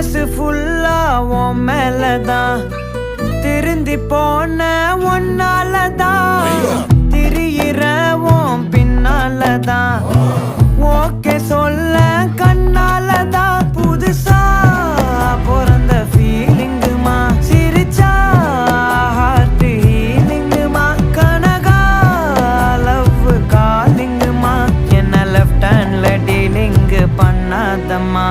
மனசு ஃபுல்லா உன் மேலதான் திருந்தி போன ஒன்னாலதான் திரியிற உன் பின்னாலதான் ஓகே சொல்ல கண்ணாலதான் புதுசா பிறந்த ஃபீலிங்குமா சிரிச்சா ஹார்ட் ஹீலிங்குமா கனகா லவ் காலிங்குமா என்ன லெஃப்ட் ஹேண்ட்ல டீலிங் பண்ணாதம்மா